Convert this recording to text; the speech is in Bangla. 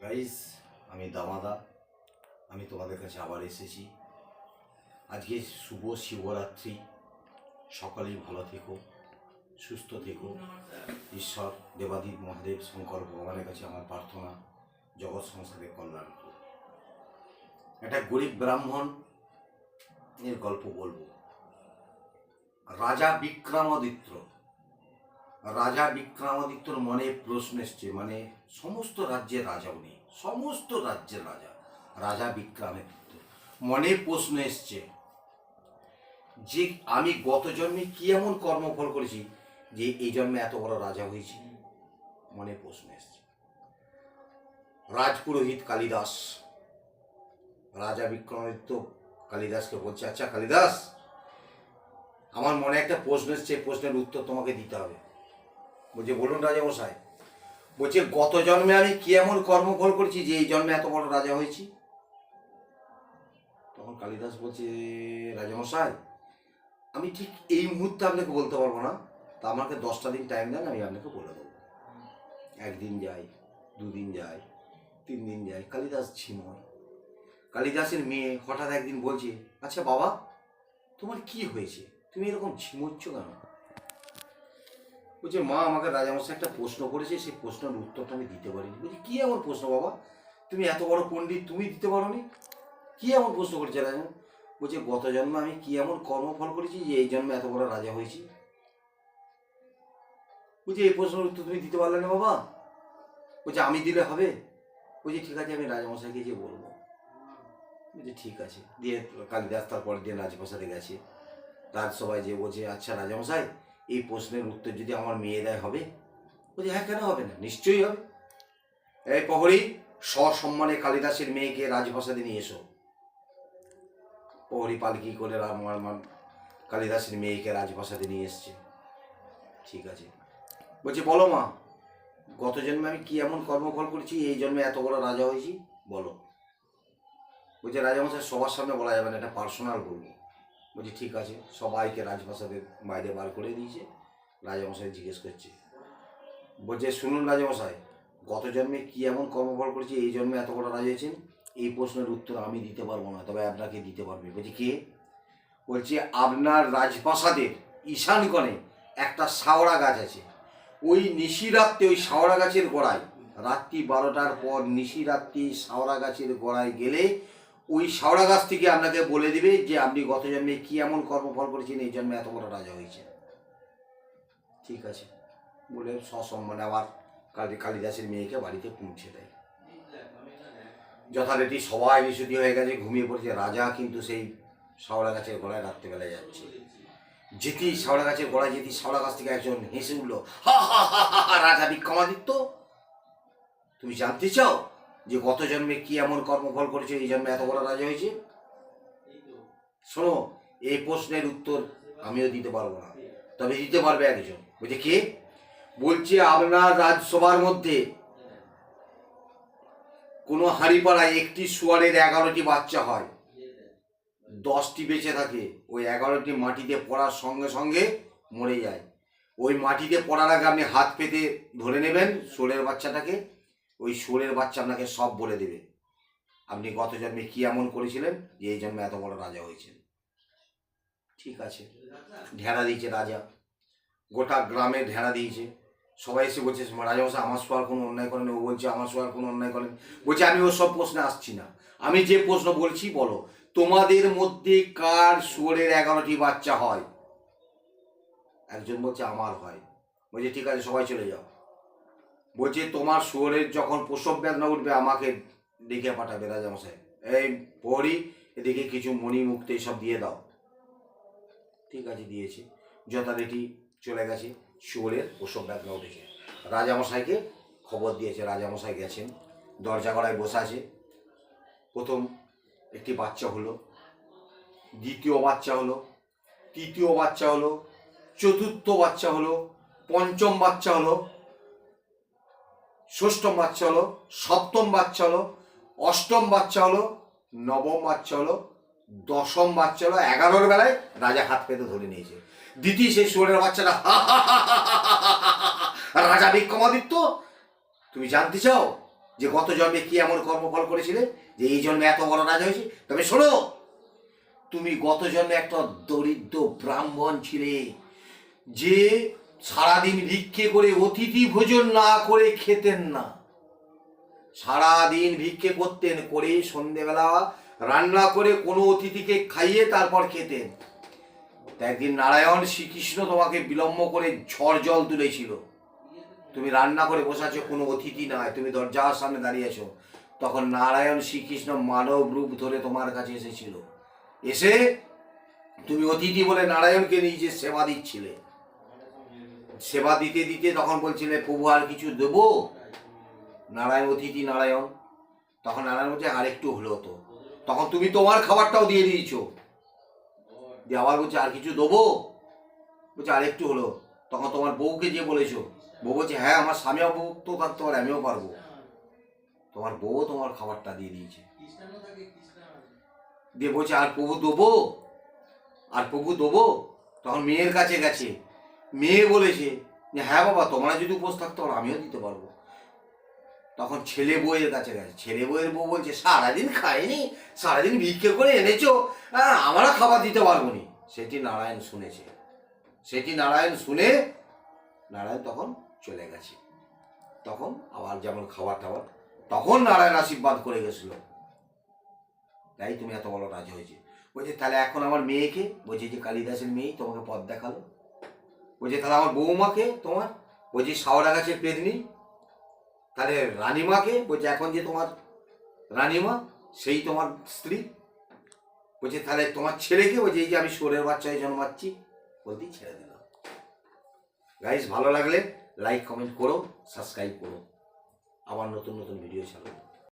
গাইস, আমি দামাদা। আমি তোমাদের কাছে আবার এসেছি। আজকে শুভ শিবরাত্রি। সকালেই ভালো থেকো, সুস্থ থেকো। ঈশ্বর দেবাদিব মহাদেব শঙ্কর ভগবানের কাছে আমার প্রার্থনা, জগৎ সংসারের কল্যাণ হোক। একটা গরিব ব্রাহ্মণ এর গল্প বলবো। রাজা বিক্রমাদিত্যর মনে প্রশ্ন এসছে, মানে সমস্ত রাজ্যের রাজা উনি, সমস্ত রাজ্যের রাজা বিক্রমাদিত্য মনে প্রশ্ন এসছে যে আমি গত জন্মে কি এমন কর্মফল করেছি যে এই জন্মে এত বড় রাজা হয়েছি। মনে প্রশ্ন এসছে। রাজপুরোহিত কালিদাস রাজা বিক্রমাদিত্য কালিদাসকে বলছে, আচ্ছা কালিদাস, আমার মনে একটা প্রশ্ন এসছে, প্রশ্নের উত্তর তোমাকে দিতে হবে। বলছে, বলুন রাজামশাই। বলছে, গত জন্মে আমি কি এমন কর্মফল করেছি যে এই জন্মে এত বড় রাজা হয়েছি। তখন কালিদাস বলছে, রাজামশাই, আমি ঠিক এই মুহূর্তে আপনাকে বলতে পারবো না, তা আমাকে 10টা দিন টাইম দেন, আমি আপনাকে বলে দেবো। একদিন যায়, 2 দিন যায়, 3 দিন যায়, কালিদাস ঝিময়। কালিদাসের মেয়ে হঠাৎ একদিন বলছে, আচ্ছা বাবা, তোমার কি হয়েছে, তুমি এরকম ঝিমোচ্ছ কেন? বলছে, মা আমাকে রাজামশাই একটা প্রশ্ন করেছে, সেই প্রশ্নের উত্তরটা আমি দিতে পারিনি। বলছি, কি এমন প্রশ্ন বাবা, তুমি এত বড় পণ্ডিত, তুমি দিতে পারোনি? কি এমন প্রশ্ন করেছে রাজা? বলছে, গত জন্মে আমি কি এমন কর্মফল করেছি যে এই জন্মে এত বড় রাজা হয়েছি। বলছে, এই প্রশ্নের উত্তর তুমি দিতে পারলে না বাবা? বলছে, আমি দিলে হবে? বলছে, ঠিক আছে, আমি রাজামশাইকে যে বলবো। বলছে, ঠিক আছে। দিয়ে কালিদাস তারপরের দিন রাজপ্রাসাদে গেছে। রাজসভায় যে বলছে, আচ্ছা রাজামশাই, এই প্রশ্নের উত্তর যদি আমার মেয়ে দেয় হবে? বলছে, হ্যাঁ, কেন হবে না, নিশ্চয়ই হবে। এই প্রহরী, সসম্মানে কালিদাসের মেয়েকে রাজপ্রাসাদে নিয়ে এসো। প্রহরী পালকি করে কালিদাসের মেয়েকে রাজপ্রাসাদে নিয়ে এসছে। ঠিক আছে। বলছে, বলো মা, গত জন্মে আমি কি এমন কর্মফল করেছি এই জন্মে এত বড় রাজা হয়েছি, বলো। বলছে, রাজামশাই সবার সামনে বলা যাবে না, এটা পার্সোনাল বলবো। বলছি, ঠিক আছে। সবাইকে রাজপ্রাসাদের বাইরে বার করে দিয়েছে। রাজামশাই জিজ্ঞেস করছে, বলছে, শুনুন রাজামশাই, গত জন্মে কি এমন কর্মফল করেছি এই জন্মে এত বড় রাজা হয়েছেন? এই প্রশ্নের উত্তর আমি দিতে পারবো না, তবে আপনাকে দিতে পারবে। বলছি, কে? বলছে, আপনার রাজপ্রাসাদের ঈশান কোণে একটা শাওড়া গাছ আছে। ওই নিশিরাত্রে ওই শাওড়া গাছের গোড়ায়, রাত্রি 12টার পর নিশিরাত্রি শাওড়া গাছের গোড়ায় গেলে ওই শাওড়া গাছ থেকে আপনাকে বলে দিবে যে আপনি গত জন্মে কি এমন কর্মফল করেছেন এই জন্মে এত বড় রাজা হয়েছে। ঠিক আছে বলে সসম্মানে আবার কালিদাসের মেয়েকে বাড়িতে পৌঁছে দেয়। যথারীতি সবাই নিশুতি হয়ে গেছে, ঘুমিয়ে পড়েছে। রাজা কিন্তু সেই শাওড়া গাছের গোড়ায় রাত্রেবেলায় যাচ্ছে। যেতেই শাওড়া গাছের গোড়ায় যেতেই শাওড়া গাছ থেকে একজন হেসে উঠল, হা হা হা হা, রাজা বিক্রমাদিত্য, তুমি জানতে চাও যে গত জন্মে কি এমন কর্মফল করেছে এই জন্মে এত বড় রাজা হয়েছে? শোনো, এই প্রশ্নের উত্তর আমিও দিতে পারবো না, তবে দিতে পারবে একজন। বলছে, কে? বলছে, আপনার রাজসভার মধ্যে কোনো হাঁড়িপাড়ায় একটি শুয়ারের 11টি বাচ্চা হয়, 10টি বেঁচে থাকে। ওই 11টি মাটিতে পড়ার সঙ্গে সঙ্গে মরে যায়। ওই মাটিতে পড়ার আগে আপনি হাত পেতে ধরে নেবেন শুয়োরের বাচ্চাটাকে। ওই শুয়োরের বাচ্চা আপনাকে সব বলে দেবে আপনি গত জন্মে কি এমন করেছিলেন যে এই জন্মে এত বড় রাজা হয়েছেন। ঠিক আছে, ঢেড়া দিয়েছে রাজা, গোটা গ্রামে ঢেড়া দিয়েছে। সবাই এসে বলছে, রাজামশাই আমার শোয়ার কোনো অন্যায় করেন। ও বলছে, আমার শোয়ার কোনো অন্যায় করেন। বলছে, আমি ওসব প্রশ্নে আসছি না, আমি যে প্রশ্ন বলছি বলো, তোমাদের মধ্যে কার শুয়োরের 11টি বাচ্চা হয়? একজন বলছে, আমার হয়। বলছে, ঠিক আছে, সবাই চলে যাও। বলছে, তোমার শুয়োরের যখন প্রসব বেদনা উঠবে আমাকে ডেকে পাঠাবে রাজামশাই। এই প্রহরী, এদিকে কিছু মণি মুক্ত সব দিয়ে দাও। ঠিক আছে, দিয়েছে। যথারীতি চলে গেছে। শুয়োরের প্রসব বেদনা উঠেছে, রাজামশাইকে খবর দিয়েছে। রাজামশাই গেছেন, দরজা গড়ায় বসে আছে। প্রথম একটি বাচ্চা হলো, দ্বিতীয় বাচ্চা হলো, তৃতীয় বাচ্চা হলো, চতুর্থ বাচ্চা হলো, পঞ্চম বাচ্চা হলো, ষষ্ঠম বাচ্চা হলো, সপ্তম বাচ্চা হলো, অষ্টম বাচ্চা হলো, নবম বাচ্চা হলো, 10ম বাচ্চা হলো। 11 বেলায় রাজা হাত পেতে ধরে নিয়েছে। দ্বিতীয় সেই শুয়োরের বাচ্চাটা, রাজা বিক্রমাদিত্য, তুমি জানতে চাও যে গত জন্মে কি এমন কর্মফল করেছিলে যে এই জন্মে এত বড় রাজা হয়েছে? তবে শোনো, তুমি গত জন্মে একটা দরিদ্র ব্রাহ্মণ ছিলে, যে সারাদিন ভিক্ষে করে অতিথি ভোজন না করে খেতেন না। সারাদিন ভিক্ষে করতেন, করে সন্ধেবেলা রান্না করে কোনো অতিথিকে খাইয়ে তারপর খেতেন। একদিন নারায়ণ শ্রীকৃষ্ণ তোমাকে বিলম্ব করে ঝড় জল তুলেছিল। তুমি রান্না করে বসাছো, কোনো অতিথি নয়, তুমি দরজার সামনে দাঁড়িয়েছো। তখন নারায়ণ শ্রীকৃষ্ণ মানব রূপ ধরে তোমার কাছে এসেছিল। এসে তুমি অতিথি বলে নারায়ণকে নিজে সেবা দিচ্ছিলে। সেবা দিতে দিতে তখন বলছিলে, প্রভু আর কিছু দেবো? নারায়ণ অতিথি নারায়ণ। তখন নারায়ণ বলছে, আর একটু হলো তো। তখন তুমি তোমার খাবারটাও দিয়ে দিয়েছো, দিয়ে আবার বলছে আর কিছু দেবো? বলছে আর একটু হলো। তখন তোমার বউকে যে বলেছো, বউ বলছে হ্যাঁ, আমার স্বামী অভুক্ত থাকতে পারে, আমিও পারবো। তোমার বউ তোমার খাবারটা দিয়ে দিয়েছে, দিয়ে বলছে আর প্রভু দেবো, আর প্রভু দেবো। তখন মেয়ের কাছে গেছে, মেয়ে বলেছে যে হ্যাঁ বাবা, তোমরা যদি উপোস থাকতে পারো আমিও দিতে পারবো। তখন ছেলে বউয়ের কাছে গেছে, ছেলে বউয়ের বউ বলছে সারাদিন খাইনি, সারাদিন ভিক্ষে করে এনেছো, আমরা খাবার দিতে পারবো নি। সেটি নারায়ণ শুনেছে, সেটি নারায়ণ শুনে নারায়ণ তখন চলে গেছে। তখন আবার যেমন খাবার টাবার, তখন নারায়ণ আশীর্বাদ করে গেছিল, তাই তুমি এত বড় রাজা হয়েছে। বলছে তাহলে এখন আমার মেয়েকে, বলছে যে কালিদাসের মেয়ে তোমাকে পথ দেখালো। বলছে তাহলে আমার বৌমাকে তোমার, বলছি শাওড়া গাছের পেদনি। তাহলে রানীমাকে, বলছে এখন যে তোমার রানীমা সেই তোমার স্ত্রী। বলছে তাহলে তোমার ছেলেকে, বলছে এই যে আমি শুয়োরের বাচ্চায় জন্মাচ্ছি, বলতেই ছেড়ে দিলাম। গাইস, ভালো লাগলে লাইক কমেন্ট করো, সাবস্ক্রাইব করো, আবার নতুন নতুন ভিডিও ছাড়বো।